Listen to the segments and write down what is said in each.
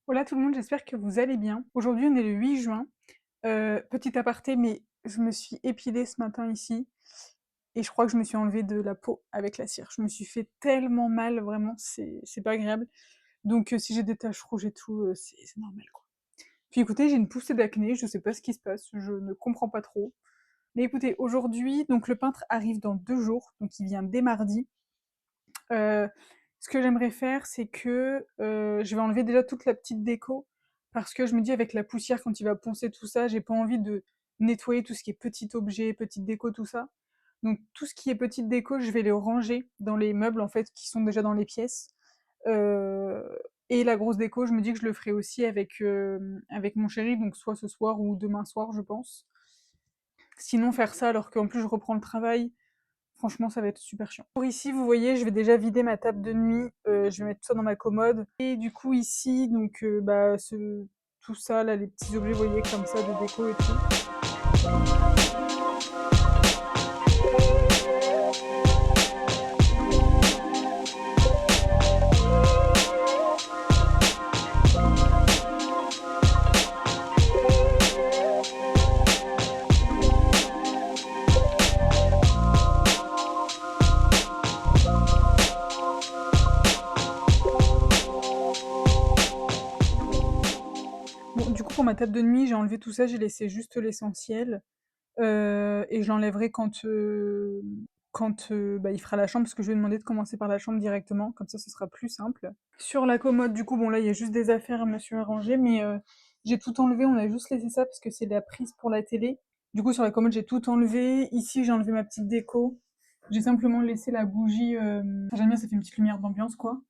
Hola tout le monde, j'espère que vous allez bien. Aujourd'hui, on est le 8 juin. Petit aparté, mais je me suis épilée ce matin ici et je crois que je me suis enlevé de la peau avec la cire. Je me suis fait tellement mal, vraiment, c'est pas agréable. Donc, si j'ai des taches rouges et tout, c'est normal, quoi. Puis écoutez, j'ai une poussée d'acné, je sais pas ce qui se passe, je ne comprends pas trop. Mais écoutez, aujourd'hui, donc le peintre arrive dans 2 jours, donc il vient dès mardi. Heu, Ce que j'aimerais faire, c'est que, je vais enlever déjà toute la petite déco parce que je me dis avec la poussière quand il va poncer tout ça, j'ai pas envie de nettoyer tout ce qui est petit objet, petite déco, tout ça. Donc tout ce qui est petite déco, je vais les ranger dans les meubles, en fait, qui sont déjà dans les pièces. Heu et la grosse déco, je me dis que je le ferai aussi avec mon chéri, donc soit ce soir ou demain soir, je pense. Sinon faire ça alors qu'en plus je reprends le travail, franchement, ça va être super chiant. Pour ici, vous voyez, je vais déjà vider ma table de nuit, je vais mettre tout ça dans ma commode. Et du coup, ici, donc, bah, tout ça, là, les petits objets, vous voyez, comme ça, de déco et tout. Bon, du coup, pour ma table de nuit, j'ai enlevé tout ça, j'ai laissé juste l'essentiel. Et je l'enlèverai quand bah, il fera la chambre, parce que je lui ai demandé de commencer par la chambre directement, comme ça, ce sera plus simple. Sur la commode, du coup, bon, là, il y a juste des affaires à monsieur arranger, mais j'ai tout enlevé, on a juste laissé ça parce que c'est la prise pour la télé. Du coup, sur la commode, j'ai tout enlevé. Ici, j'ai enlevé ma petite déco. J'ai simplement laissé la bougie. J'aime bien, ça fait une petite lumière d'ambiance, quoi.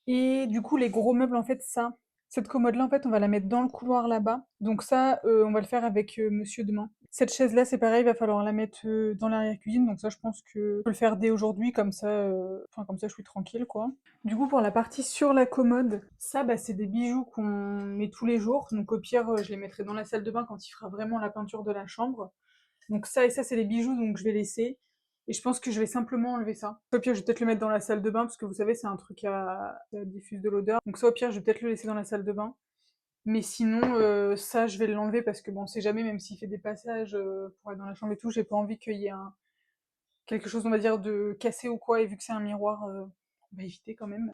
Et du coup, les gros meubles, en fait, ça, cette commode-là, en fait, on va la mettre dans le couloir là-bas. Donc ça, on va le faire avec monsieur demain. Cette chaise-là, c'est pareil, il va falloir la mettre dans l'arrière-cuisine. Donc ça, je pense que je peux le faire dès aujourd'hui, enfin, comme ça, je suis tranquille, quoi. Du coup, pour la partie sur la commode, ça, bah, c'est des bijoux qu'on met tous les jours. Donc au pire, je les mettrai dans la salle de bain quand il fera vraiment la peinture de la chambre. Donc ça et ça, c'est les bijoux, donc je vais laisser. Et je pense que je vais simplement enlever ça. Au pire, je vais peut-être le mettre dans la salle de bain, parce que vous savez, c'est un truc ça diffuse de l'odeur. Donc ça, au pire, je vais peut-être le laisser dans la salle de bain. Mais sinon, ça, je vais l'enlever, parce que bon, on sait jamais, même s'il fait des passages pour être dans la chambre et tout, j'ai pas envie qu'il y ait quelque chose, on va dire, de cassé ou quoi, et vu que c'est un miroir, on va éviter quand même.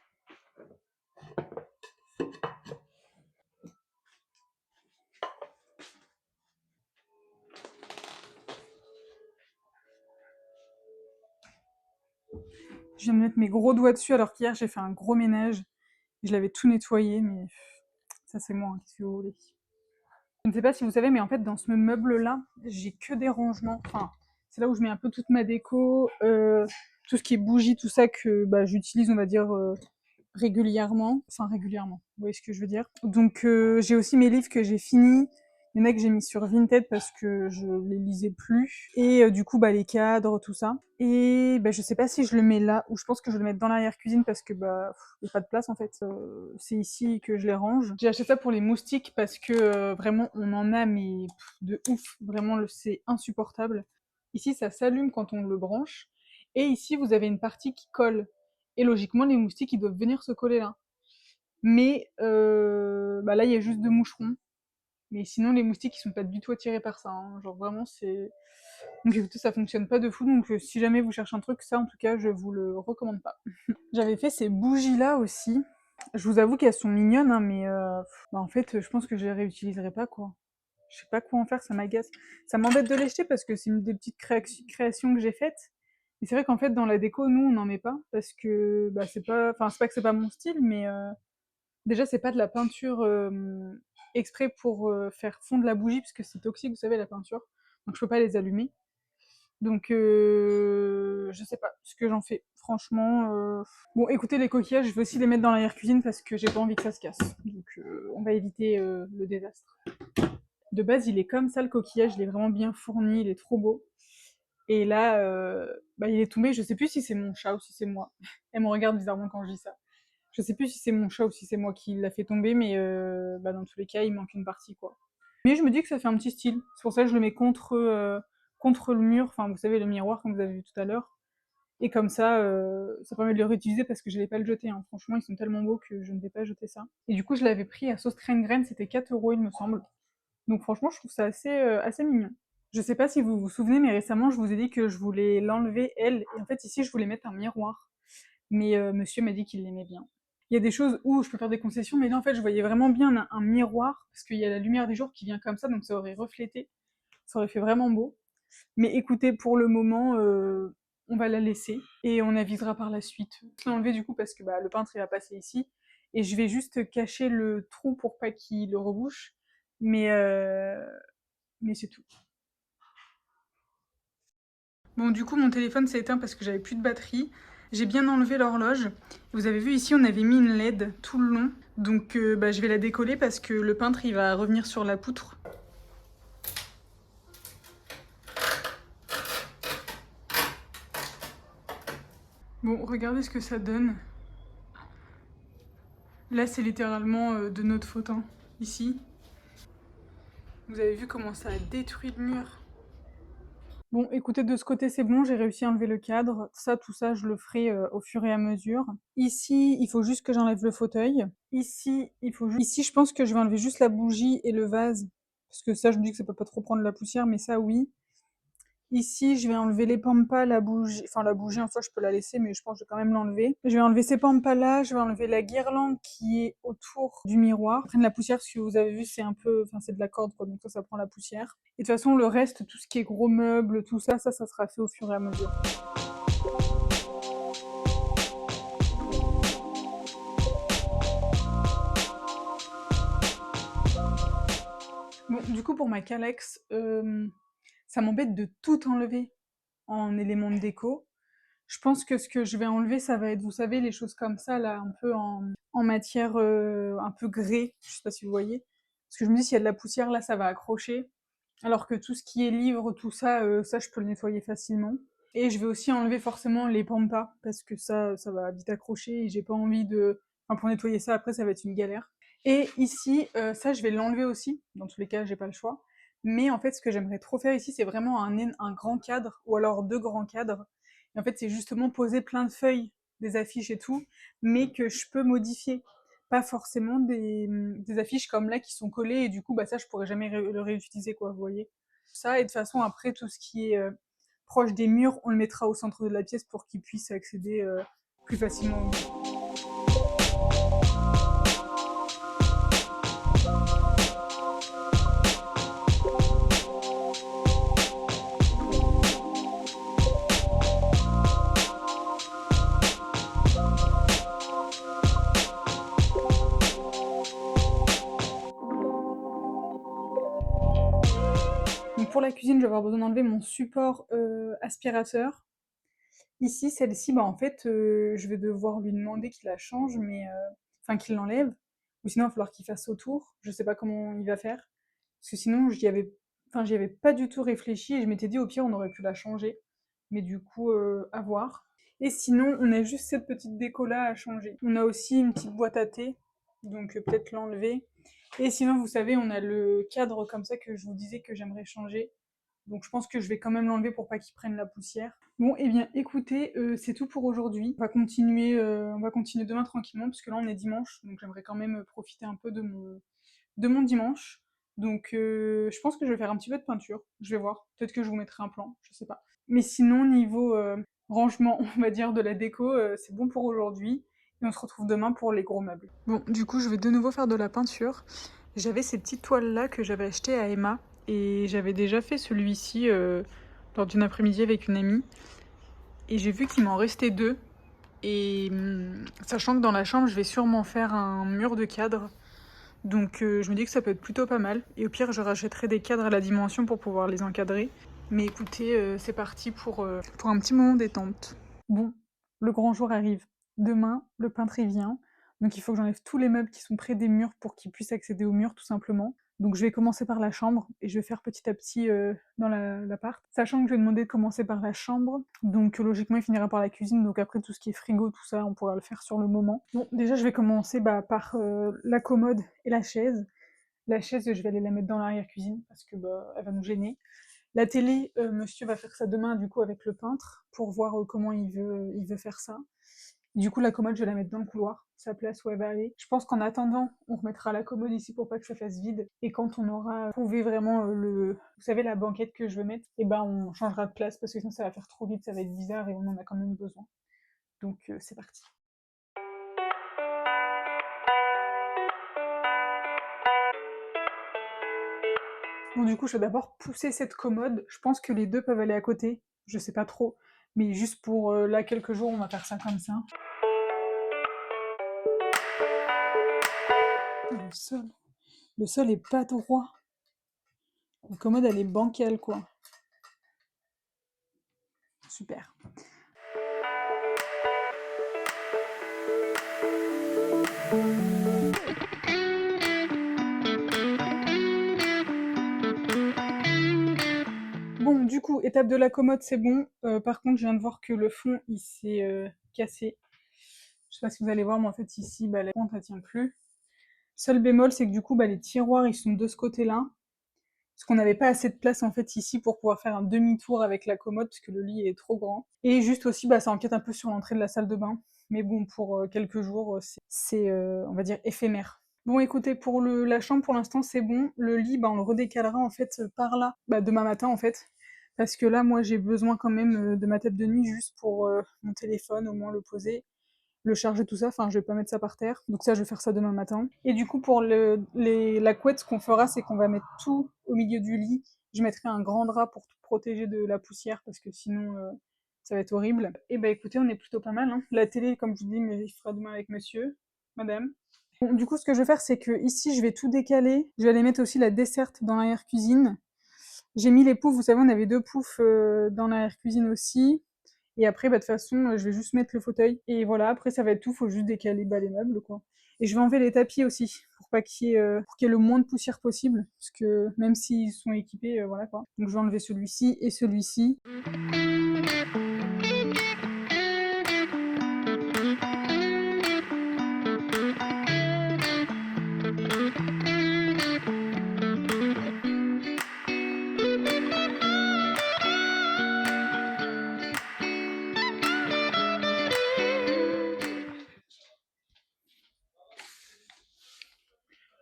Je viens de mettre mes gros doigts dessus, alors qu'hier, j'ai fait un gros ménage. Je l'avais tout nettoyé, mais ça, c'est moi, hein, qu'est-ce que vous voulez. Je ne sais pas si vous savez, mais en fait, dans ce meuble-là, j'ai que des rangements. Enfin, c'est là où je mets un peu toute ma déco, tout ce qui est bougies, tout ça que bah, j'utilise, on va dire, régulièrement. Enfin, régulièrement, vous voyez ce que je veux dire. Donc, j'ai aussi mes livres que j'ai finis. Il y en a que j'ai mis sur Vinted parce que je les lisais plus. Et du coup, bah, les cadres, tout ça. Et bah, je sais pas si je le mets là, ou je pense que je vais le mettre dans l'arrière-cuisine parce que bah, il n'y a pas de place en fait. C'est ici que je les range. J'ai acheté ça pour les moustiques parce que vraiment, on en a, mais de ouf. Vraiment, c'est insupportable. Ici, ça s'allume quand on le branche. Et ici, vous avez une partie qui colle. Et logiquement, les moustiques, ils doivent venir se coller là. Mais bah là, il y a juste deux moucherons. Mais sinon, les moustiques, ils sont pas du tout attirés par ça, hein. Genre vraiment, c'est... Donc écoutez, ça fonctionne pas de fou, donc si jamais vous cherchez un truc, ça, en tout cas, je vous le recommande pas. J'avais fait ces bougies-là aussi. Je vous avoue qu'elles sont mignonnes, hein, mais bah, en fait, je pense que je les réutiliserai pas, quoi. Je sais pas quoi en faire, ça m'agace. Ça m'embête de les jeter parce que c'est une des petites créations que j'ai faites. Et c'est vrai qu'en fait, dans la déco, nous, on n'en met pas parce que bah, c'est pas... Enfin, c'est pas que c'est pas mon style, mais déjà, c'est pas de la peinture exprès pour faire fondre la bougie, parce que c'est toxique, vous savez, la peinture. Donc je peux pas les allumer. Donc je sais pas ce que j'en fais. Franchement. Bon, écoutez, les coquillages, je vais aussi les mettre dans l'arrière-cuisine parce que j'ai pas envie que ça se casse. Donc on va éviter le désastre. De base, il est comme ça, le coquillage, il est vraiment bien fourni, il est trop beau. Et là, bah, il est tombé, je sais plus si c'est mon chat ou si c'est moi. Elle me regarde bizarrement quand je dis ça. Je sais plus si c'est mon chat ou si c'est moi qui l'a fait tomber, mais bah, dans tous les cas, il manque une partie, quoi. Mais je me dis que ça fait un petit style. C'est pour ça que je le mets contre le mur, enfin, vous savez, le miroir, comme vous avez vu tout à l'heure. Et comme ça permet de le réutiliser parce que je vais pas le jeter, hein. Franchement, ils sont tellement beaux que je ne vais pas jeter ça. Et du coup, je l'avais pris à sauce crème c'était 4 € il me semble. Donc franchement, je trouve ça assez mignon. Je sais pas si vous vous souvenez, mais récemment, je vous ai dit que je voulais l'enlever, elle, et en fait, ici, je voulais mettre un miroir. Mais monsieur m'a dit qu'il l'aimait bien. Il y a des choses où je peux faire des concessions, mais là, en fait, je voyais vraiment bien un miroir, parce qu'il y a la lumière du jour qui vient comme ça, donc ça aurait reflété, ça aurait fait vraiment beau. Mais écoutez, pour le moment, on va la laisser, et on avisera par la suite. Je l'ai enlevé du coup parce que bah, le peintre, il va passer ici, et je vais juste cacher le trou pour pas qu'il le rebouche, mais, euh, mais c'est tout. Bon, du coup, mon téléphone s'est éteint parce que j'avais plus de batterie. J'ai bien enlevé l'horloge. Vous avez vu ici, on avait mis une LED tout le long. Donc, bah, je vais la décoller parce que le peintre, il va revenir sur la poutre. Bon, regardez ce que ça donne. Là, c'est littéralement de notre faute, hein, ici. Vous avez vu comment ça a détruit le mur. Bon, écoutez, de ce côté, c'est bon, j'ai réussi à enlever le cadre. Ça, tout ça, je le ferai au fur et à mesure. Ici, il faut juste que j'enlève le fauteuil. Ici, je pense que je vais enlever juste la bougie et le vase. Parce que ça, je me dis que ça peut pas trop prendre la poussière, mais ça, oui. Ici, je vais enlever les pampas, la bougie. Enfin, la bougie en soi, je peux la laisser, mais je pense que je vais quand même l'enlever. Je vais enlever ces pampas-là, je vais enlever la guirlande qui est autour du miroir. Prendre la poussière, parce que vous avez vu, c'est un peu. Enfin, c'est de la corde, quoi, donc ça prend la poussière. Et de toute façon, le reste, tout ce qui est gros meubles, tout ça, ça sera fait au fur et à mesure. Bon, du coup, pour ma calex, ça m'embête de tout enlever en éléments de déco. Je pense que ce que je vais enlever, ça va être, vous savez, les choses comme ça, là, un peu en matière un peu grès, je sais pas si vous voyez. Parce que je me dis, s'il y a de la poussière, là, ça va accrocher. Alors que tout ce qui est livre, tout ça, ça, je peux le nettoyer facilement. Et je vais aussi enlever forcément les pampas, parce que ça va vite accrocher et j'ai pas envie de... Enfin, pour nettoyer ça, après, ça va être une galère. Et ici, ça, je vais l'enlever aussi. Dans tous les cas, j'ai pas le choix. Mais en fait, ce que j'aimerais trop faire ici, c'est vraiment un grand cadre, ou alors 2 grands cadres. Et en fait, c'est justement poser plein de feuilles, des affiches et tout, mais que je peux modifier. Pas forcément des affiches comme là qui sont collées, et du coup, bah ça, je pourrais jamais le réutiliser, quoi, vous voyez. Ça, et de toute façon, après, tout ce qui est proche des murs, on le mettra au centre de la pièce pour qu'ils puissent accéder plus facilement. Donc pour la cuisine, je vais avoir besoin d'enlever mon support aspirateur. Ici, celle-ci, bah en fait, je vais devoir lui demander qu'il la change, mais enfin qu'il l'enlève. Ou sinon, il va falloir qu'il fasse autour. Je sais pas comment il va faire. Parce que sinon, j'y avais pas du tout réfléchi et je m'étais dit au pire, on aurait pu la changer. Mais du coup, à voir. Et sinon, on a juste cette petite déco-là à changer. On a aussi une petite boîte à thé, donc peut-être l'enlever. Et sinon, vous savez, on a le cadre comme ça que je vous disais que j'aimerais changer. Donc je pense que je vais quand même l'enlever pour pas qu'il prenne la poussière. Bon, eh bien, écoutez, c'est tout pour aujourd'hui. On va continuer demain tranquillement, parce que là on est dimanche, donc j'aimerais quand même profiter un peu de mon dimanche. Donc je pense que je vais faire un petit peu de peinture. Je vais voir. Peut-être que je vous mettrai un plan, je sais pas. Mais sinon, niveau rangement, on va dire, de la déco, c'est bon pour aujourd'hui. Et on se retrouve demain pour les gros meubles. Bon, du coup, je vais de nouveau faire de la peinture. J'avais ces petites toiles-là que j'avais achetées à Emma. Et j'avais déjà fait celui-ci lors d'une après-midi avec une amie. Et j'ai vu qu'il m'en restait 2. Et sachant que dans la chambre, je vais sûrement faire un mur de cadre. Donc je me dis que ça peut être plutôt pas mal. Et au pire, je rachèterai des cadres à la dimension pour pouvoir les encadrer. Mais écoutez, c'est parti pour un petit moment détente. Bon, le grand jour arrive. Demain, le peintre y vient. Donc il faut que j'enlève tous les meubles qui sont près des murs pour qu'il puisse accéder au mur, tout simplement. Donc je vais commencer par la chambre et je vais faire petit à petit dans l'appart. Sachant que je vais demander de commencer par la chambre, donc logiquement il finira par la cuisine, donc après tout ce qui est frigo, tout ça, on pourra le faire sur le moment. Bon, déjà je vais commencer par la commode et la chaise. La chaise, je vais aller la mettre dans l'arrière-cuisine parce que bah, elle va nous gêner. La télé, monsieur va faire ça demain du coup avec le peintre pour voir comment il veut faire ça. Du coup, la commode, je vais la mettre dans le couloir, sa place où elle va aller. Je pense qu'en attendant, on remettra la commode ici pour pas que ça fasse vide. Et quand on aura trouvé vraiment vous savez, la banquette que je veux mettre, et ben on changera de place parce que sinon ça va faire trop vite, ça va être bizarre et on en a quand même besoin. Donc c'est parti. Bon, du coup, je vais d'abord pousser cette commode. Je pense que les deux peuvent aller à côté. Je sais pas trop. Mais juste pour là, quelques jours, on va faire ça comme ça. Le sol. Le sol est pas droit. La commode, elle est bancale, quoi. Super. Bon, du coup, étape de la commode, c'est bon. Par contre, je viens de voir que le fond, il s'est cassé. Je sais pas si vous allez voir, mais en fait, ici, bah, la pente, elle tient plus. Seul bémol, c'est que du coup, bah, les tiroirs, ils sont de ce côté-là. Parce qu'on n'avait pas assez de place, en fait, ici, pour pouvoir faire un demi-tour avec la commode, parce que le lit est trop grand. Et juste aussi, bah, ça empiète un peu sur l'entrée de la salle de bain. Mais bon, pour quelques jours, c'est on va dire, éphémère. Bon, écoutez, pour la chambre, pour l'instant, c'est bon. Le lit, bah, on le redécalera, en fait, par là, bah, demain matin, en fait. Parce que là, moi, j'ai besoin quand même de ma table de nuit juste pour mon téléphone, au moins le poser, le charger, tout ça. Enfin, je vais pas mettre ça par terre. Donc ça, je vais faire ça demain matin. Et du coup, pour la couette, ce qu'on fera, c'est qu'on va mettre tout au milieu du lit. Je mettrai un grand drap pour tout protéger de la poussière, parce que sinon, ça va être horrible. Et bah écoutez, on est plutôt pas mal, hein. La télé, comme je vous dis, mais il fera demain avec monsieur, madame. Bon, du coup, ce que je vais faire, c'est que ici, je vais tout décaler. Je vais aller mettre aussi la desserte dans l'arrière-cuisine. J'ai mis les poufs, vous savez, on avait 2 poufs dans l'arrière-cuisine aussi. Et après, bah, de toute façon, je vais juste mettre le fauteuil. Et voilà, après, ça va être tout, faut juste décaler bah, les meubles, quoi. Et je vais enlever les tapis aussi, pour pas pour qu'il y ait le moins de poussière possible, parce que même s'ils sont équipés, voilà quoi. Donc je vais enlever celui-ci et celui-ci.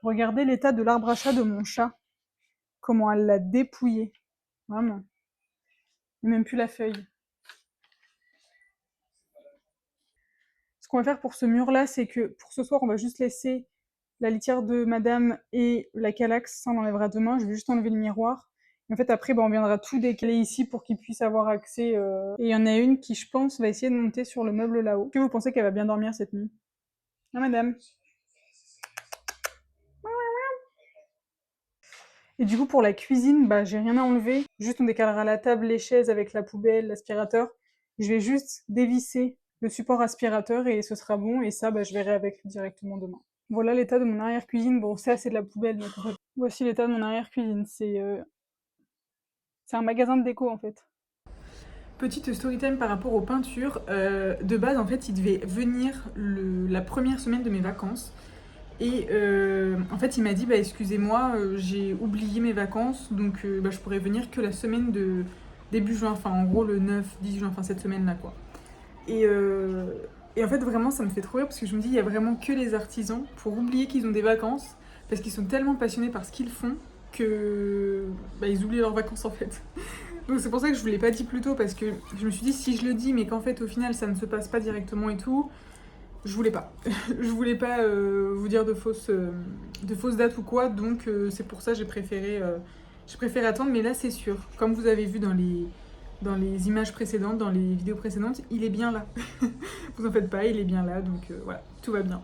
Regardez l'état de l'arbre à chat de mon chat. Comment elle l'a dépouillé. Vraiment. Il n'y a même plus la feuille. Ce qu'on va faire pour ce mur-là, c'est que pour ce soir, on va juste laisser la litière de madame et la calax, ça on l'enlèvera demain, je vais juste enlever le miroir. Et en fait, après, bah, on viendra tout décaler ici pour qu'ils puissent avoir accès. Et il y en a une qui, je pense, va essayer de monter sur le meuble là-haut. Est-ce que vous pensez qu'elle va bien dormir cette nuit? Ah, madame. Et du coup, pour la cuisine, bah, j'ai rien à enlever. Juste, on décalera la table, les chaises avec la poubelle, l'aspirateur. Je vais juste dévisser le support aspirateur et ce sera bon. Et ça, bah, je verrai avec lui directement demain. Voilà l'état de mon arrière-cuisine. Bon, ça, c'est de la poubelle. Donc voici l'état de mon arrière-cuisine. C'est un magasin de déco, en fait. Petite story time par rapport aux peintures. De base, en fait, il devait venir la première semaine de mes vacances. Et en fait, il m'a dit, bah excusez-moi, j'ai oublié mes vacances, donc bah, je pourrais venir que la semaine de début juin, enfin en gros le 9-10 juin, enfin cette semaine-là quoi. Et, euh, et en fait, vraiment, ça me fait trop rire parce que je me dis, il y a vraiment que les artisans pour oublier qu'ils ont des vacances, parce qu'ils sont tellement passionnés par ce qu'ils font que bah, ils oublient leurs vacances en fait. Donc c'est pour ça que je vous l'ai pas dit plus tôt, parce que je me suis dit, si je le dis, mais qu'en fait au final ça ne se passe pas directement et tout, je voulais pas. Je voulais pas vous dire de fausses dates ou quoi, donc c'est pour ça que j'ai préféré attendre, mais là c'est sûr. Comme vous avez vu dans les images précédentes, dans les vidéos précédentes, il est bien là. Vous en faites pas, il est bien là, donc voilà, tout va bien.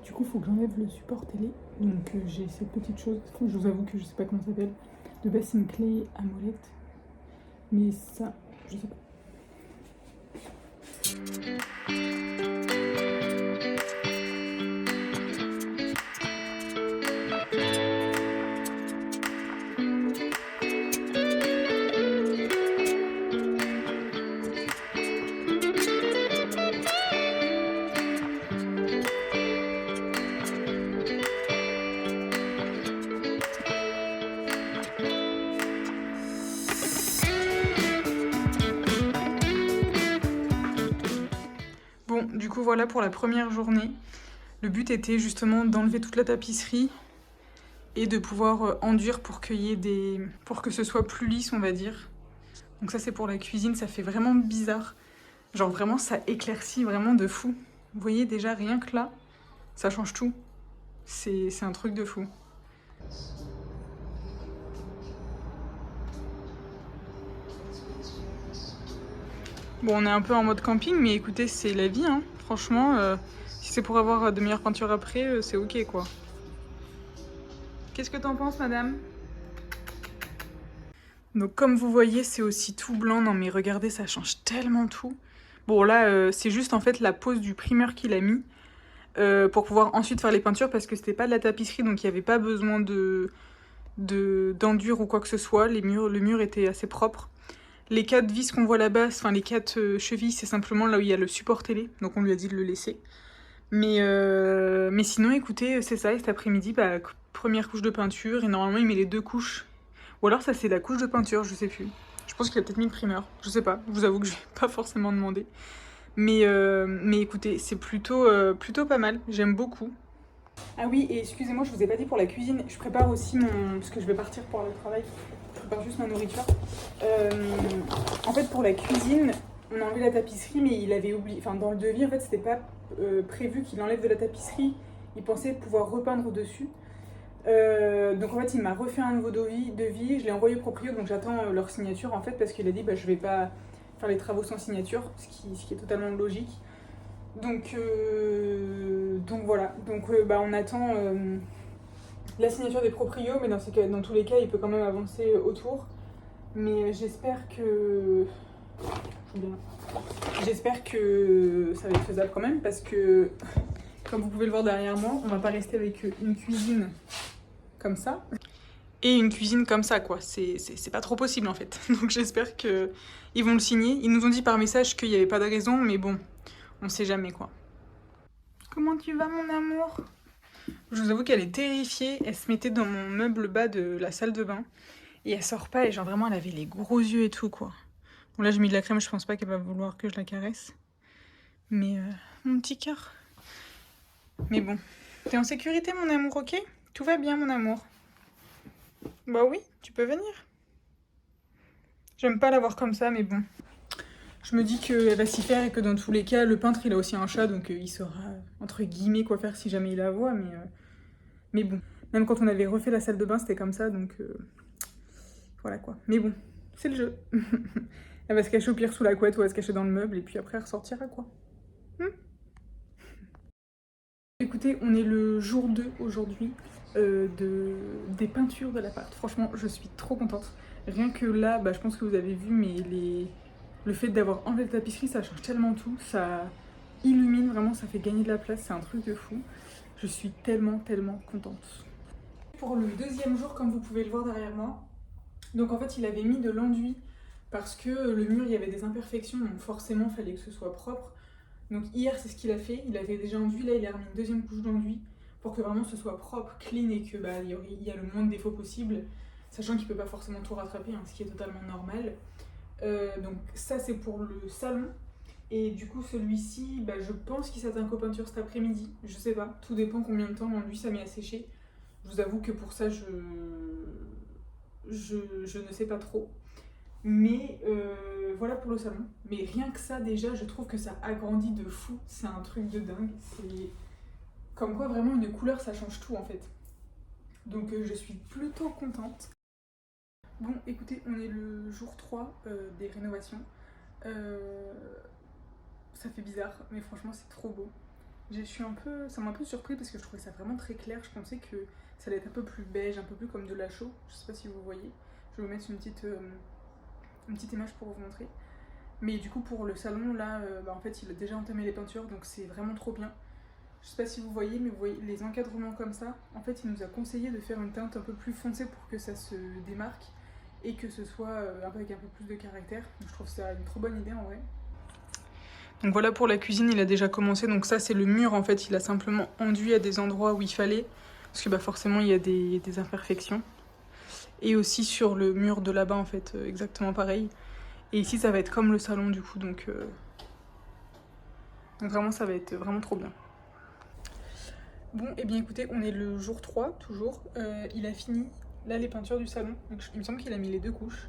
Du coup, il faut que j'enlève le support télé, donc j'ai cette petite chose, je vous avoue que je sais pas comment ça s'appelle. De base, c'est une clé à molette, mais ça, je sais pas. voilà pour la première journée. Le but était justement d'enlever toute la tapisserie et de pouvoir enduire pour pour que ce soit plus lisse, on va dire. Donc ça c'est pour la cuisine, ça fait vraiment bizarre. Genre vraiment ça éclaircit vraiment de fou. Vous voyez déjà rien que là, ça change tout. C'est un truc de fou. Bon, on est un peu en mode camping, mais écoutez, c'est la vie, hein. Franchement, si c'est pour avoir de meilleures peintures après, c'est ok, quoi. Qu'est-ce que t'en penses, madame? Donc, comme vous voyez, c'est aussi tout blanc. Non, mais regardez, ça change tellement tout. Bon, là, c'est juste, en fait, la pose du primeur qu'il a mis pour pouvoir ensuite faire les peintures, parce que c'était pas de la tapisserie, donc il n'y avait pas besoin d'enduire ou quoi que ce soit. Le mur était assez propre. Les 4 vis qu'on voit là-bas, enfin les 4 chevilles, c'est simplement là où il y a le support télé, donc on lui a dit de le laisser. Mais sinon, écoutez, c'est ça, et cet après-midi, bah, première couche de peinture, et normalement il met les 2 couches. Ou alors ça c'est la couche de peinture, je sais plus. Je pense qu'il a peut-être mis le primeur, je sais pas, je vous avoue que je vais pas forcément demander. Mais écoutez, c'est plutôt pas mal, j'aime beaucoup. Ah oui, et excusez-moi, je vous ai pas dit pour la cuisine, je prépare aussi parce que je vais partir pour le travail, je prépare juste ma nourriture. En fait, pour la cuisine, on a enlevé la tapisserie, mais il avait oublié, enfin dans le devis, en fait, c'était pas prévu qu'il enlève de la tapisserie, il pensait pouvoir repeindre dessus. Donc en fait, il m'a refait un nouveau devis, je l'ai envoyé au proprio, donc j'attends leur signature en fait, parce qu'il a dit bah, je vais pas faire les travaux sans signature, ce qui est totalement logique. Donc voilà, bah, on attend la signature des proprios, mais dans tous les cas, il peut quand même avancer autour. Mais j'espère que ça va être faisable quand même, parce que, comme vous pouvez le voir derrière moi, on va pas rester avec une cuisine comme ça. Et une cuisine comme ça, quoi. C'est pas trop possible, en fait. Donc j'espère qu'ils vont le signer. Ils nous ont dit par message qu'il n'y avait pas de raison, mais bon, on sait jamais, quoi. Comment tu vas, mon amour? Je vous avoue qu'elle est terrifiée. Elle se mettait dans mon meuble bas de la salle de bain. Et elle sort pas. Et genre vraiment, elle avait les gros yeux et tout, quoi. Bon, là, j'ai mis de la crème. Je pense pas qu'elle va vouloir que je la caresse. Mais mon petit cœur. Mais bon. T'es en sécurité, mon amour, ok? Tout va bien, mon amour. Bah oui, tu peux venir. J'aime pas la voir comme ça, mais bon. Je me dis qu'elle va s'y faire et que dans tous les cas, le peintre, il a aussi un chat, donc il saura, entre guillemets, quoi faire si jamais il la voit, mais bon. Même quand on avait refait la salle de bain, c'était comme ça, donc voilà quoi. Mais bon, c'est le jeu. Elle va se cacher au pire sous la couette ou elle va se cacher dans le meuble, et puis après, elle ressortira, quoi. Écoutez, on est le jour 2 aujourd'hui des peintures de l'appart. Franchement, je suis trop contente. Rien que là, bah, je pense que vous avez vu, mais le fait d'avoir enlevé la tapisserie, ça change tellement tout. Ça illumine, vraiment, ça fait gagner de la place. C'est un truc de fou. Je suis tellement contente. Pour le deuxième jour, comme vous pouvez le voir derrière moi, donc en fait, il avait mis de l'enduit parce que le mur, il y avait des imperfections, donc forcément, il fallait que ce soit propre. Donc hier, c'est ce qu'il a fait. Il avait déjà enduit, là, il a remis une deuxième couche d'enduit pour que vraiment ce soit propre, clean et que bah, il y a le moins de défauts possible, sachant qu'il peut pas forcément tout rattraper, hein, ce qui est totalement normal. Donc ça, c'est pour le salon. Et du coup, celui-ci, bah, je pense qu'il s'atteint qu'aux peintures cet après-midi. Je sais pas, tout dépend combien de temps l'enduit ça met à sécher. Je vous avoue que pour ça, je ne sais pas trop. Mais voilà pour le salon. Mais rien que ça, déjà, je trouve que ça agrandit de fou. C'est un truc de dingue. C'est comme quoi, vraiment, une couleur, ça change tout, en fait. Donc je suis plutôt contente. Bon, écoutez, on est le jour 3 des rénovations. Ça fait bizarre, mais franchement, c'est trop beau. Ça m'a un peu surpris parce que je trouvais ça vraiment très clair. Je pensais que ça allait être un peu plus beige, un peu plus comme de la chaux. Je sais pas si vous voyez. Je vais vous mettre une petite image pour vous montrer. Mais du coup, pour le salon, là, bah, en fait, il a déjà entamé les peintures, donc c'est vraiment trop bien. Je sais pas si vous voyez, mais vous voyez les encadrements comme ça. En fait, il nous a conseillé de faire une teinte un peu plus foncée pour que ça se démarque et que ce soit avec un peu plus de caractère. Donc, je trouve ça une trop bonne idée en vrai. Donc voilà pour la cuisine, il a déjà commencé. Donc ça, c'est le mur en fait. Il a simplement enduit à des endroits où il fallait. Parce que bah, forcément, il y a des imperfections. Et aussi sur le mur de là-bas, en fait, exactement pareil. Et ici, ça va être comme le salon du coup. Donc Donc vraiment, ça va être vraiment trop bien. Bon, et bien écoutez, on est le jour 3, toujours. Il a fini, là, les peintures du salon. Donc, il me semble qu'il a mis les 2 couches.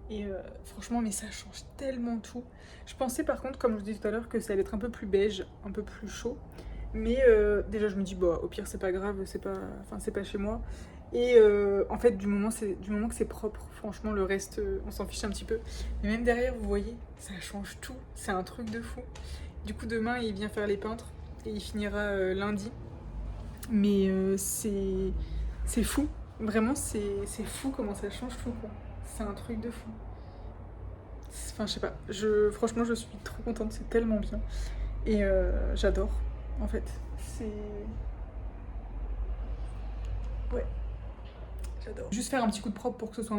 Et franchement, mais ça change tellement tout. Je pensais par contre, comme je vous disais tout à l'heure, que ça allait être un peu plus beige, un peu plus chaud. Mais déjà, je me dis, bah, au pire, c'est pas grave, c'est pas chez moi. Et en fait, du moment que c'est propre, franchement, le reste, on s'en fiche un petit peu. Mais même derrière, vous voyez, ça change tout. C'est un truc de fou. Du coup, demain, il vient faire les peintres et il finira lundi. Mais c'est fou. Vraiment, c'est fou comment ça change tout, quoi. C'est un truc de fou. Enfin, je sais pas. Franchement, je suis trop contente. C'est tellement bien. Et j'adore, en fait. C'est... Ouais, j'adore. Juste faire un petit coup de propre pour que ce soit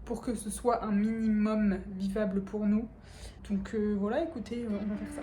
pour que ce soit un minimum vivable pour nous. Donc voilà, écoutez, on va faire ça.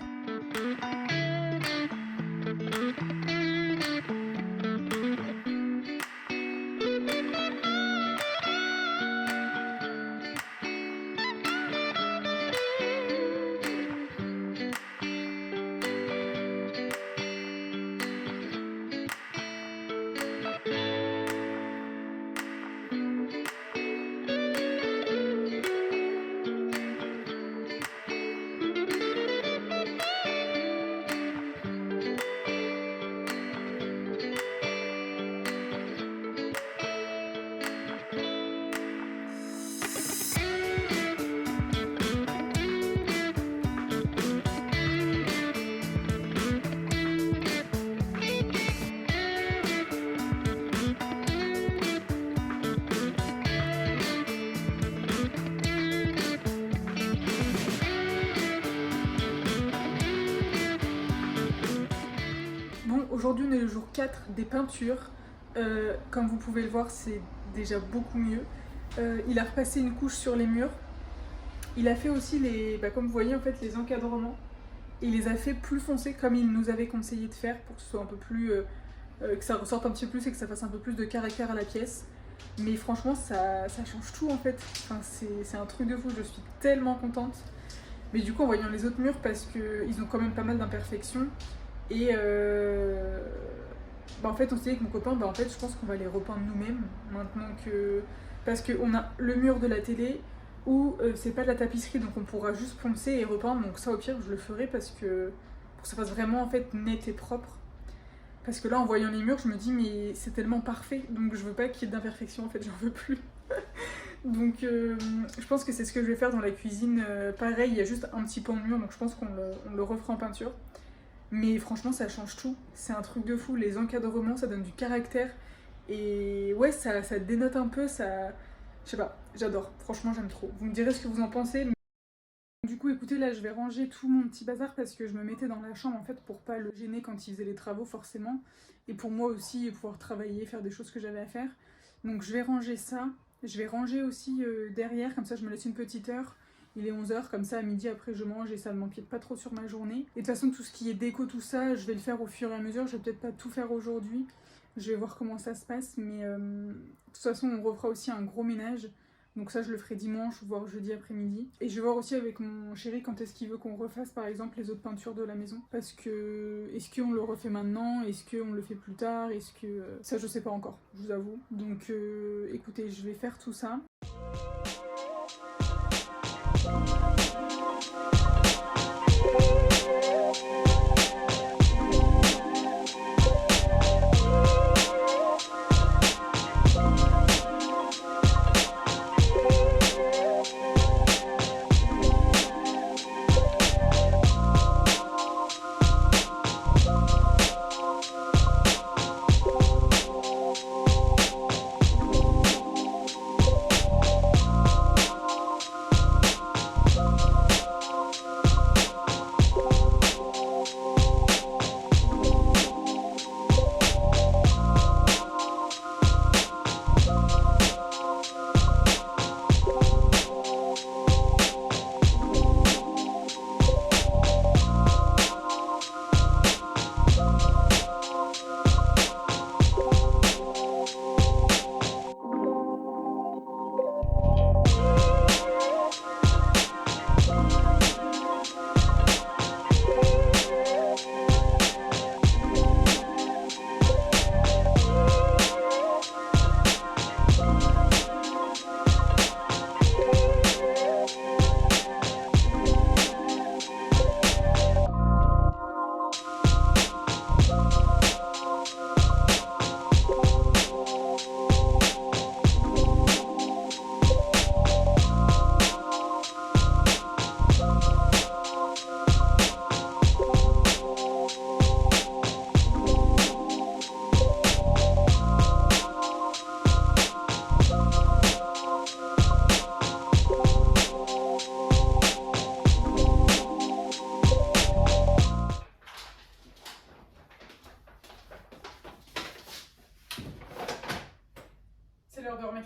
Bon, aujourd'hui on est le jour 4 des peintures. Comme vous pouvez le voir, c'est déjà beaucoup mieux. Il a repassé une couche sur les murs. Il a fait aussi comme vous voyez en fait, les encadrements. Il les a fait plus foncés comme il nous avait conseillé de faire pour que ce soit un peu plus... que ça ressorte un petit peu plus et que ça fasse un peu plus de caractère à la pièce. Mais franchement, ça change tout en fait. Enfin, c'est un truc de fou, je suis tellement contente. Mais du coup, en voyant les autres murs, parce qu'ils ont quand même pas mal d'imperfections, et en fait, on s'est dit avec mon copain, en fait, je pense qu'on va les repeindre nous-mêmes maintenant que. Parce qu'on a le mur de la télé où c'est pas de la tapisserie, donc on pourra juste poncer et repeindre. Donc, ça, au pire, je le ferai parce que. Pour que ça fasse vraiment en fait net et propre. Parce que là, en voyant les murs, je me dis, mais c'est tellement parfait, donc je veux pas qu'il y ait d'imperfections, en fait, j'en veux plus. Donc, je pense que c'est ce que je vais faire dans la cuisine. Pareil, il y a juste un petit pan de mur, donc je pense qu'on le refera en peinture. Mais franchement, ça change tout. C'est un truc de fou. Les encadrements, ça donne du caractère. Et ouais, ça dénote un peu. Ça... Je sais pas, j'adore. Franchement, j'aime trop. Vous me direz ce que vous en pensez. Du coup, écoutez, là, je vais ranger tout mon petit bazar parce que je me mettais dans la chambre, en fait, pour pas le gêner quand il faisait les travaux, forcément. Et pour moi aussi, pouvoir travailler, faire des choses que j'avais à faire. Donc, je vais ranger ça. Je vais ranger aussi derrière, comme ça, je me laisse une petite heure. Il est 11h, comme ça à midi après je mange et ça ne m'empiète pas trop sur ma journée. Et de toute façon tout ce qui est déco, tout ça, je vais le faire au fur et à mesure. Je vais peut-être pas tout faire aujourd'hui. Je vais voir comment ça se passe. Mais de toute façon on refera aussi un gros ménage. Donc ça je le ferai dimanche, voire jeudi après-midi. Et je vais voir aussi avec mon chéri quand est-ce qu'il veut qu'on refasse par exemple les autres peintures de la maison. Parce que est-ce qu'on le refait maintenant? Est-ce qu'on le fait plus tard? Est-ce que... ça je sais pas encore, je vous avoue. Donc écoutez, je vais faire tout ça.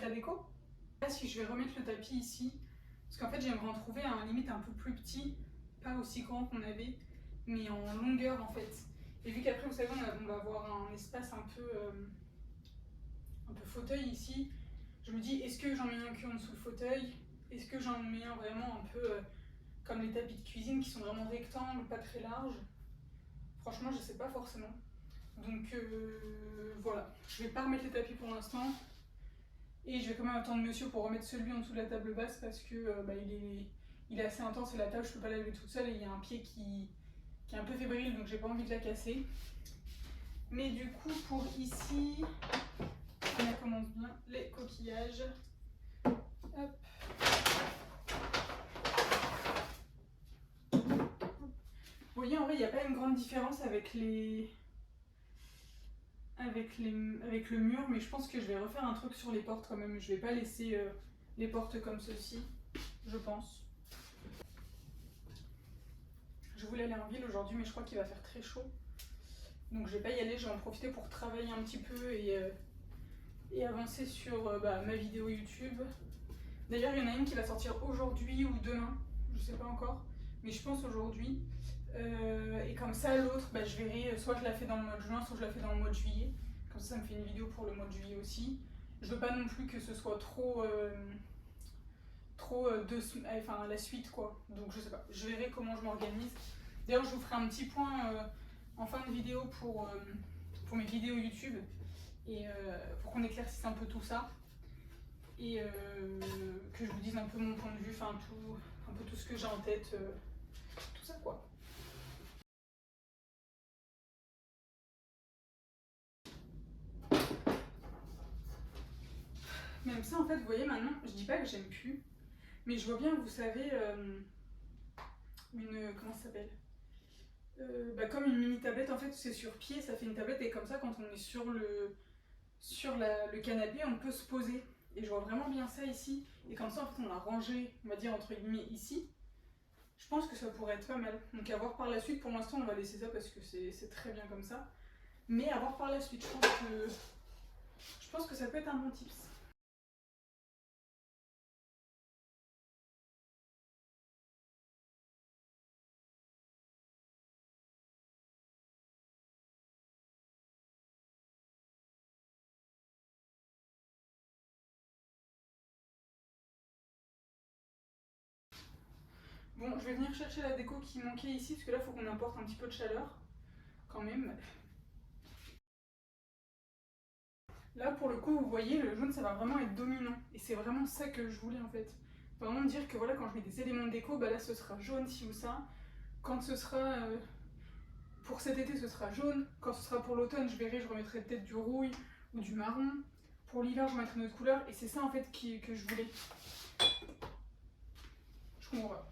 la déco. Là, si je vais remettre le tapis ici, parce qu'en fait j'aimerais en trouver un limite un peu plus petit, pas aussi grand qu'on avait, mais en longueur en fait. Et vu qu'après vous savez on va avoir un espace un peu fauteuil ici, je me dis est-ce que j'en mets un que en dessous le fauteuil, est-ce que j'en mets un vraiment un peu comme les tapis de cuisine qui sont vraiment rectangles, pas très larges. Franchement je sais pas forcément. Donc voilà, je vais pas remettre les tapis pour l'instant. Et je vais quand même attendre monsieur pour remettre celui en dessous de la table basse parce que il est assez intense et la table je peux pas la lever toute seule et il y a un pied qui est un peu fébrile donc j'ai pas envie de la casser. Mais du coup pour ici, on commence bien les coquillages. Hop. Vous voyez en vrai il n'y a pas une grande différence avec le mur, mais je pense que je vais refaire un truc sur les portes quand même. Je vais pas laisser les portes comme ceci, je pense. Je voulais aller en ville aujourd'hui, mais je crois qu'il va faire très chaud. Donc je vais pas y aller, je vais en profiter pour travailler un petit peu et avancer sur ma vidéo YouTube. D'ailleurs, il y en a une qui va sortir aujourd'hui ou demain, je sais pas encore, mais je pense aujourd'hui. Et comme ça, l'autre, je verrai, soit je la fais dans le mois de juin, soit je la fais dans le mois de juillet. Comme ça me fait une vidéo pour le mois de juillet aussi. Je veux pas non plus que ce soit trop enfin la suite quoi. Donc je sais pas, je verrai comment je m'organise. D'ailleurs, je vous ferai un petit point en fin de vidéo pour mes vidéos YouTube et pour qu'on éclaircisse un peu tout ça et que je vous dise un peu mon point de vue, enfin un peu tout ce que j'ai en tête, tout ça quoi. Même ça en fait, vous voyez maintenant, je dis pas que j'aime plus, mais je vois bien, vous savez, comment ça s'appelle, comme une mini tablette en fait, c'est sur pied, ça fait une tablette et comme ça quand on est sur le canapé, on peut se poser. Et je vois vraiment bien ça ici. Et comme ça, en fait, on l'a rangé, on va dire, entre guillemets, ici. Je pense que ça pourrait être pas mal. Donc à voir par la suite. Pour l'instant, on va laisser ça parce que c'est très bien comme ça. Mais à voir par la suite. Je pense que ça peut être un bon tips. Bon, je vais venir chercher la déco qui manquait ici. Parce que là, il faut qu'on apporte un petit peu de chaleur. Quand même. Là, pour le coup, vous voyez, le jaune, ça va vraiment être dominant. Et c'est vraiment ça que je voulais, en fait. Vraiment me dire que voilà, quand je mets des éléments de déco, là, ce sera jaune, ci ou ça. Quand ce sera... pour cet été, ce sera jaune. Quand ce sera pour l'automne, je verrai, je remettrai peut-être du rouille ou du marron. Pour l'hiver, je mettrai une autre couleur. Et c'est ça, en fait, que je voulais. Je comprends pas.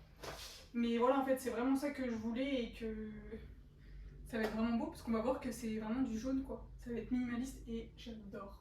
Mais voilà, en fait, c'est vraiment ça que je voulais et que ça va être vraiment beau parce qu'on va voir que c'est vraiment du jaune, quoi. Ça va être minimaliste et j'adore.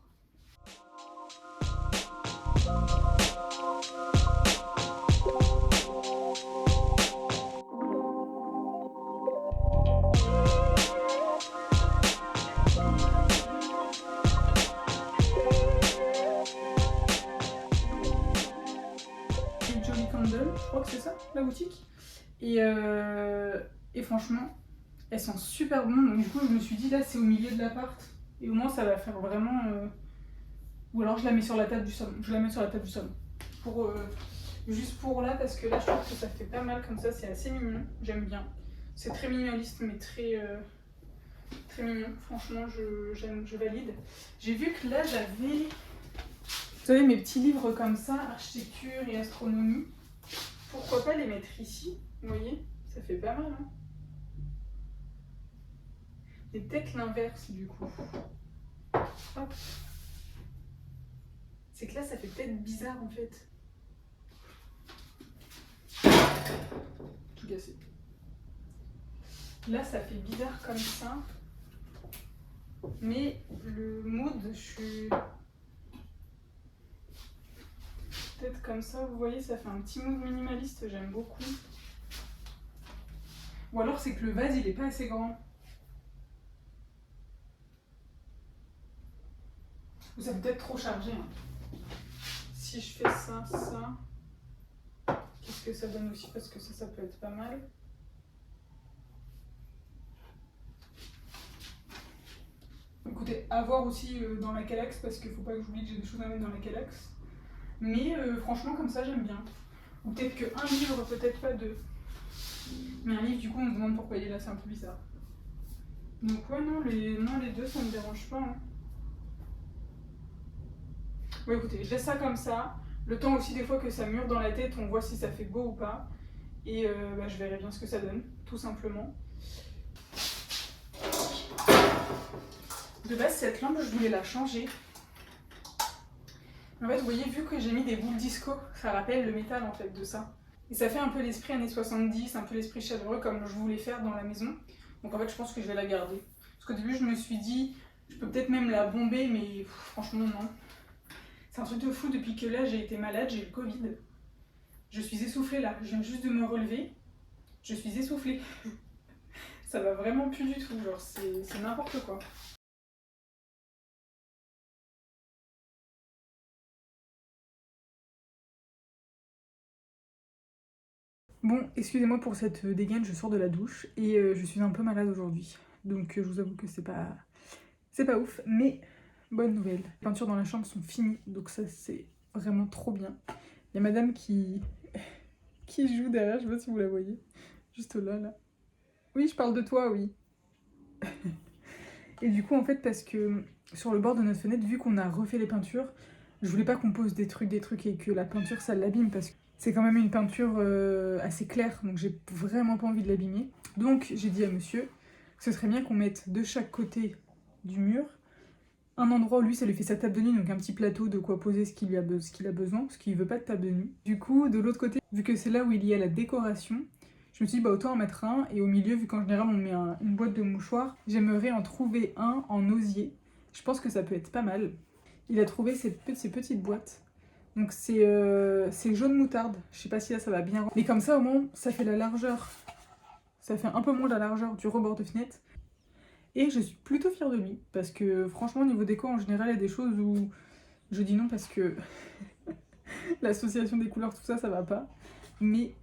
Jolly Candle, je crois que c'est ça, la boutique. Et franchement, elles sont super bonnes. Donc du coup, je me suis dit, là, c'est au milieu de l'appart. Et au moins, ça va faire vraiment... Ou alors, je la mets sur la table du salon. Je la mets sur la table du salon. Juste pour là, parce que là, je trouve que ça fait pas mal comme ça. C'est assez mignon. J'aime bien. C'est très minimaliste, mais très mignon. Franchement, je valide. J'ai vu que là, j'avais... Vous savez, mes petits livres comme ça, architecture et astronomie. Pourquoi pas les mettre ici? Vous voyez, ça fait pas mal, hein. Et peut-être l'inverse, du coup. Hop. C'est que là, ça fait peut-être bizarre, en fait. Tout cassé. Là, ça fait bizarre comme ça. Mais le mood, je suis... Peut-être comme ça, vous voyez, ça fait un petit mood minimaliste, j'aime beaucoup. Ou alors c'est que le vase, il est pas assez grand. Ou ça peut être trop chargé. Hein. si je fais ça, qu'est-ce que ça donne aussi? Parce que ça peut être pas mal. Écoutez, à voir aussi dans la Calax, parce qu'il faut pas que j'oublie que j'ai des choses à mettre dans la Calax. Mais franchement, comme ça, j'aime bien. Ou peut-être qu'un livre, peut-être pas deux. Mais un livre, du coup, on se demande pourquoi il est là, c'est un peu bizarre. Donc ouais, non, les deux, ça me dérange pas. Hein. Ouais, écoutez, je laisse ça comme ça. Le temps aussi, des fois, que ça mûre dans la tête, on voit si ça fait beau ou pas. Et je verrai bien ce que ça donne, tout simplement. De base, cette lampe, je voulais la changer. En fait, vous voyez, vu que j'ai mis des boules disco, ça rappelle le métal, en fait, de ça. Et ça fait un peu l'esprit années 70, un peu l'esprit chaleureux, comme je voulais faire dans la maison. Donc en fait, je pense que je vais la garder. Parce qu'au début, je me suis dit, je peux peut-être même la bomber, mais franchement, non. C'est un truc de fou, depuis que là, j'ai été malade, j'ai eu le Covid. Je suis essoufflée là, je viens juste de me relever. Je suis essoufflée. Ça va vraiment plus du tout, genre c'est n'importe quoi. Bon, excusez-moi pour cette dégaine, je sors de la douche et je suis un peu malade aujourd'hui. Donc je vous avoue que c'est pas ouf, mais bonne nouvelle. Les peintures dans la chambre sont finies, donc ça c'est vraiment trop bien. Il y a madame qui joue derrière, je sais pas si vous la voyez. Juste là, là. Oui, je parle de toi, oui. Et du coup, en fait, parce que sur le bord de notre fenêtre, vu qu'on a refait les peintures, je voulais pas qu'on pose des trucs et que la peinture ça l'abîme parce que c'est quand même une peinture assez claire, donc j'ai vraiment pas envie de l'abîmer. Donc j'ai dit à monsieur, ce serait bien qu'on mette de chaque côté du mur un endroit où lui ça lui fait sa table de nuit, donc un petit plateau de quoi poser ce qu'il a besoin, parce qu'il veut pas de table de nuit. Du coup, de l'autre côté, vu que c'est là où il y a la décoration, je me suis dit bah autant en mettre un, et au milieu, vu qu'en général on met une boîte de mouchoirs, j'aimerais en trouver un en osier. Je pense que ça peut être pas mal. Il a trouvé ces petites boîtes. Donc c'est jaune moutarde. Je sais pas si là ça va bien. Mais comme ça au moins ça fait la largeur. Ça fait un peu moins la largeur du rebord de fenêtre. Et je suis plutôt fière de lui. Parce que franchement au niveau déco en général il y a des choses où je dis non parce que l'association des couleurs tout ça ça va pas. Mais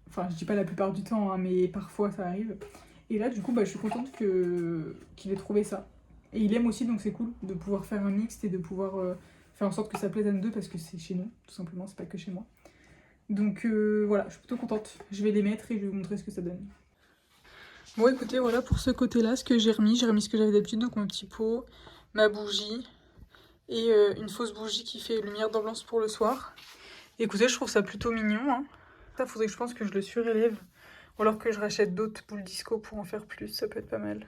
enfin je dis pas la plupart du temps hein, mais parfois ça arrive. Et là du coup bah, je suis contente qu'il ait trouvé ça. Et il aime aussi donc c'est cool de pouvoir faire un mixte et de pouvoir faire en sorte que ça plaise à nous deux parce que c'est chez nous tout simplement, c'est pas que chez moi. Donc voilà, je suis plutôt contente. Je vais les mettre et je vais vous montrer ce que ça donne. Bon écoutez, voilà pour ce côté-là, ce que j'ai remis. J'ai remis ce que j'avais d'habitude, donc mon petit pot, ma bougie et une fausse bougie qui fait lumière d'ambiance pour le soir. Et écoutez, je trouve ça plutôt mignon. Hein. Ça, faudrait que je pense que je le surélève. Ou alors que je rachète d'autres boules disco pour en faire plus, ça peut être pas mal.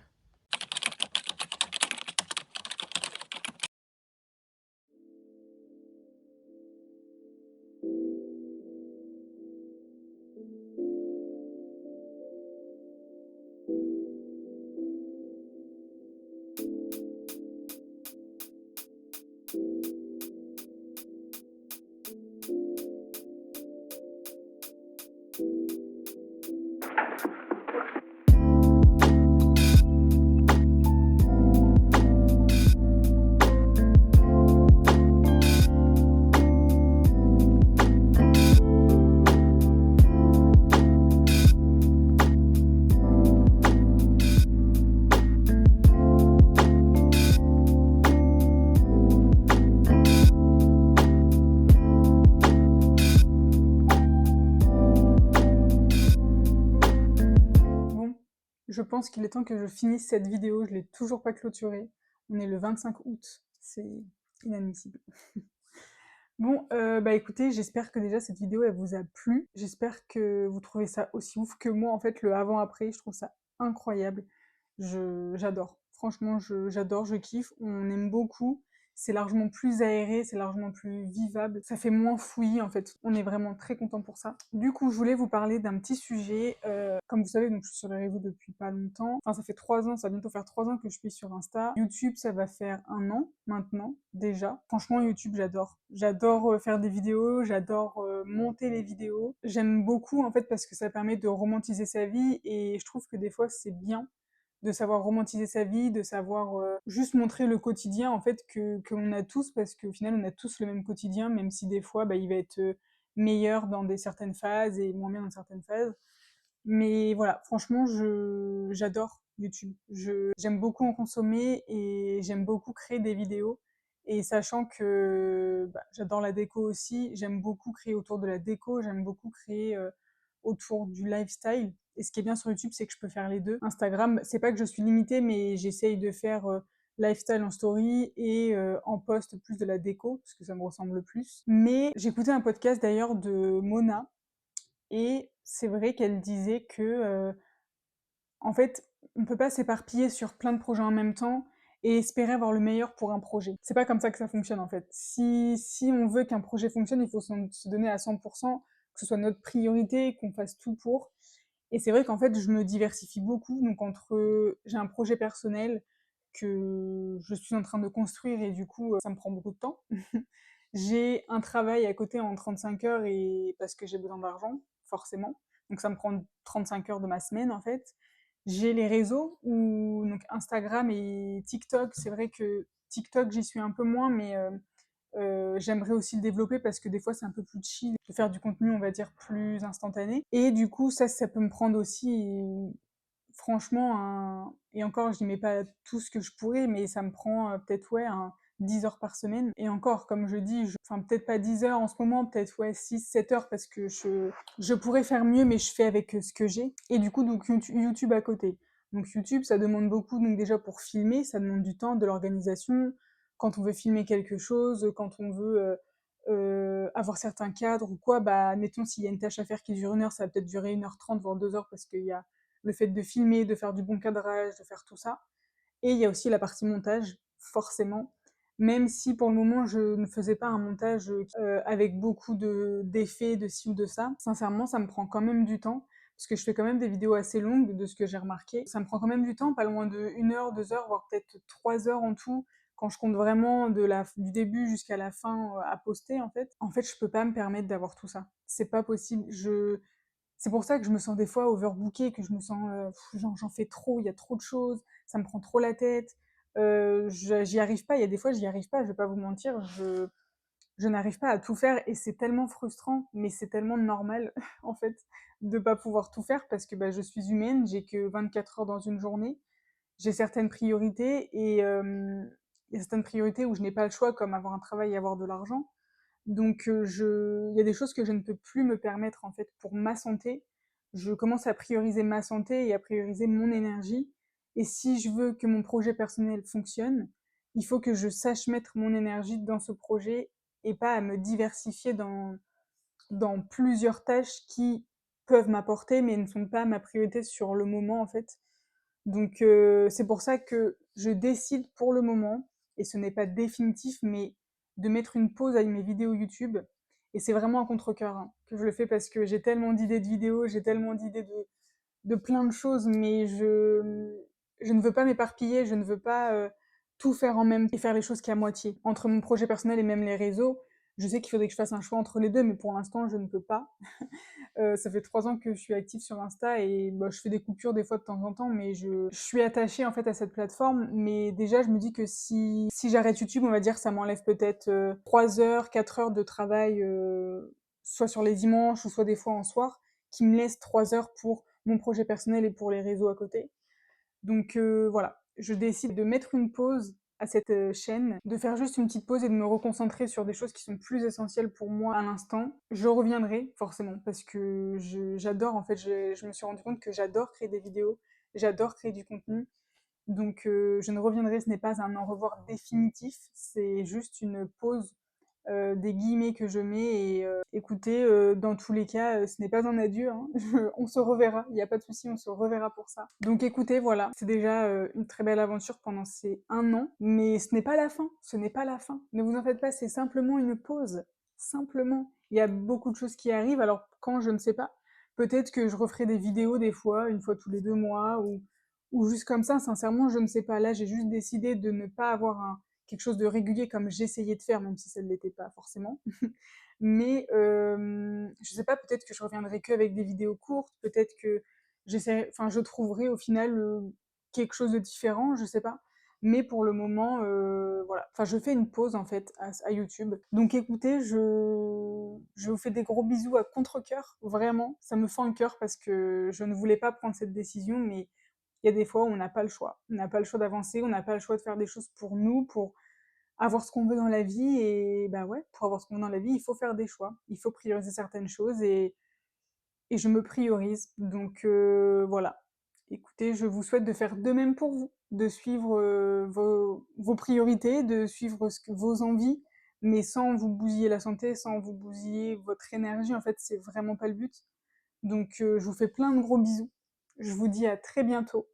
Bon, je pense qu'il est temps que je finisse cette vidéo. Je l'ai toujours pas clôturée. On est le 25 août. C'est inadmissible. Bon, bah écoutez, j'espère que déjà cette vidéo elle vous a plu. J'espère que vous trouvez ça aussi ouf que moi en fait le avant-après, je trouve ça incroyable. J'adore. Franchement, j'adore, je kiffe. On aime beaucoup. C'est largement plus aéré, c'est largement plus vivable. Ça fait moins fouillis en fait. On est vraiment très content pour ça. Du coup, je voulais vous parler d'un petit sujet. Comme vous savez, donc je suis sur les réseaux depuis pas longtemps. Enfin, ça fait 3 ans, ça va bientôt faire 3 ans que je suis sur Insta. YouTube, ça va faire 1 an maintenant déjà. Franchement, YouTube, j'adore. J'adore faire des vidéos, j'adore monter les vidéos. J'aime beaucoup en fait parce que ça permet de romantiser sa vie et je trouve que des fois c'est bien de savoir romantiser sa vie, de savoir juste montrer le quotidien en fait que l'on a tous, parce qu'au final on a tous le même quotidien, même si des fois bah, il va être meilleur dans certaines phases et moins bien dans certaines phases. Mais voilà, franchement, j'adore YouTube. J'aime beaucoup en consommer et j'aime beaucoup créer des vidéos. Et sachant que bah, j'adore la déco aussi, j'aime beaucoup créer autour de la déco, j'aime beaucoup créer autour du lifestyle. Et ce qui est bien sur YouTube, c'est que je peux faire les deux. Instagram, c'est pas que je suis limitée, mais j'essaye de faire lifestyle en story et en post plus de la déco, parce que ça me ressemble le plus. Mais j'écoutais un podcast d'ailleurs de Mona, et c'est vrai qu'elle disait que, en fait, on peut pas s'éparpiller sur plein de projets en même temps et espérer avoir le meilleur pour un projet. C'est pas comme ça que ça fonctionne, en fait. Si on veut qu'un projet fonctionne, il faut se donner à 100%, que ce soit notre priorité, qu'on fasse tout pour. Et c'est vrai qu'en fait, je me diversifie beaucoup. Donc, j'ai un projet personnel que je suis en train de construire et du coup, ça me prend beaucoup de temps. J'ai un travail à côté en 35 heures et parce que j'ai besoin d'argent, forcément. Donc, ça me prend 35 heures de ma semaine, en fait. J'ai les réseaux où, donc Instagram et TikTok. C'est vrai que TikTok, j'y suis un peu moins, mais j'aimerais aussi le développer parce que des fois c'est un peu plus chill de faire du contenu, on va dire, plus instantané. Et du coup, ça peut me prendre aussi, franchement, et encore, je n'y mets pas tout ce que je pourrais, mais ça me prend peut-être, ouais, 10 heures par semaine. Et encore, comme je dis, enfin, peut-être pas 10 heures en ce moment, peut-être, ouais, 6, 7 heures parce que je pourrais faire mieux, mais je fais avec ce que j'ai. Et du coup, donc, YouTube à côté. Donc, YouTube, ça demande beaucoup, donc déjà pour filmer, ça demande du temps, de l'organisation. Quand on veut filmer quelque chose, quand on veut avoir certains cadres ou quoi, bah, admettons, s'il y a une tâche à faire qui dure 1 heure, ça va peut-être durer 1h30, voire 2 heures parce qu'il y a le fait de filmer, de faire du bon cadrage, de faire tout ça. Et il y a aussi la partie montage, forcément. Même si pour le moment je ne faisais pas un montage avec beaucoup d'effets, de ci ou de ça, sincèrement ça me prend quand même du temps, parce que je fais quand même des vidéos assez longues de ce que j'ai remarqué. Ça me prend quand même du temps, pas loin de 1 heure, 2 heures, voire peut-être 3 heures en tout, quand je compte vraiment du début jusqu'à la fin à poster en fait. En fait, je peux pas me permettre d'avoir tout ça. C'est pas possible. C'est pour ça que je me sens des fois overbookée, que je me sens, j'en fais trop, il y a trop de choses, ça me prend trop la tête. J'y arrive pas, il y a des fois j'y arrive pas, je vais pas vous mentir, je n'arrive pas à tout faire et c'est tellement frustrant, mais c'est tellement normal en fait de pas pouvoir tout faire parce que bah, je suis humaine, j'ai que 24 heures dans une journée, j'ai certaines priorités et il y a certaines priorités où je n'ai pas le choix, comme avoir un travail et avoir de l'argent. Donc, il y a des choses que je ne peux plus me permettre en fait pour ma santé. Je commence à prioriser ma santé et à prioriser mon énergie. Et si je veux que mon projet personnel fonctionne, il faut que je sache mettre mon énergie dans ce projet et pas à me diversifier dans plusieurs tâches qui peuvent m'apporter mais ne sont pas ma priorité sur le moment en fait. Donc c'est pour ça que je décide pour le moment, et ce n'est pas définitif, mais de mettre une pause à mes vidéos YouTube. Et c'est vraiment un contre-cœur hein, que je le fais parce que j'ai tellement d'idées de vidéos, j'ai tellement d'idées de plein de choses, mais je ne veux pas m'éparpiller, je ne veux pas tout faire en même temps et faire les choses qu'à moitié. Entre mon projet personnel et même les réseaux, je sais qu'il faudrait que je fasse un choix entre les deux, mais pour l'instant, je ne peux pas. Ça fait 3 ans que je suis active sur Insta et bah, je fais des coupures des fois de temps en temps, mais je suis attachée en fait à cette plateforme. Mais déjà, je me dis que si j'arrête YouTube, on va dire, ça m'enlève peut-être 3 heures, 4 heures de travail, soit sur les dimanches ou soit des fois en soir, qui me laisse 3 heures pour mon projet personnel et pour les réseaux à côté. Donc voilà, je décide de mettre une pause à cette chaîne, de faire juste une petite pause et de me reconcentrer sur des choses qui sont plus essentielles pour moi à l'instant. Je reviendrai forcément parce que j'adore, en fait, je me suis rendu compte que j'adore créer des vidéos, j'adore créer du contenu. Donc je ne reviendrai, ce n'est pas un au revoir définitif, c'est juste une pause des guillemets que je mets et écoutez, dans tous les cas, ce n'est pas un adieu, hein. On se reverra, il n'y a pas de souci, on se reverra pour ça. Donc écoutez, voilà, c'est déjà une très belle aventure pendant ces 1 an, mais ce n'est pas la fin, ce n'est pas la fin. Ne vous en faites pas, c'est simplement une pause, simplement. Il y a beaucoup de choses qui arrivent, alors quand je ne sais pas, peut-être que je referai des vidéos des fois, une fois tous les 2 mois, ou juste comme ça, sincèrement, je ne sais pas. Là, j'ai juste décidé de ne pas avoir quelque chose de régulier comme j'essayais de faire, même si ça ne l'était pas forcément. Mais je sais pas, peut-être que je reviendrai que avec des vidéos courtes, peut-être que je trouverai au final quelque chose de différent, je sais pas. Mais pour le moment, voilà. Enfin, je fais une pause en fait à YouTube. Donc écoutez, je vous fais des gros bisous à contre-cœur, vraiment. Ça me fend le cœur parce que je ne voulais pas prendre cette décision, mais il y a des fois où on n'a pas le choix. On n'a pas le choix d'avancer, on n'a pas le choix de faire des choses pour nous, pour avoir ce qu'on veut dans la vie. Et bah ouais, pour avoir ce qu'on veut dans la vie, il faut faire des choix. Il faut prioriser certaines choses et je me priorise. Donc voilà. Écoutez, je vous souhaite de faire de même pour vous, de suivre vos priorités, de suivre vos envies, mais sans vous bousiller la santé, sans vous bousiller votre énergie. En fait, c'est vraiment pas le but. Donc, je vous fais plein de gros bisous. Je vous dis à très bientôt.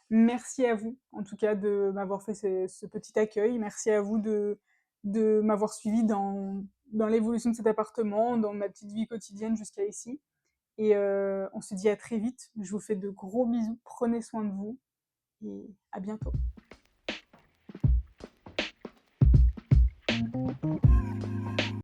Merci à vous, en tout cas, de m'avoir fait ce petit accueil. Merci à vous de m'avoir suivi dans l'évolution de cet appartement, dans ma petite vie quotidienne jusqu'à ici. Et on se dit à très vite. Je vous fais de gros bisous. Prenez soin de vous et à bientôt.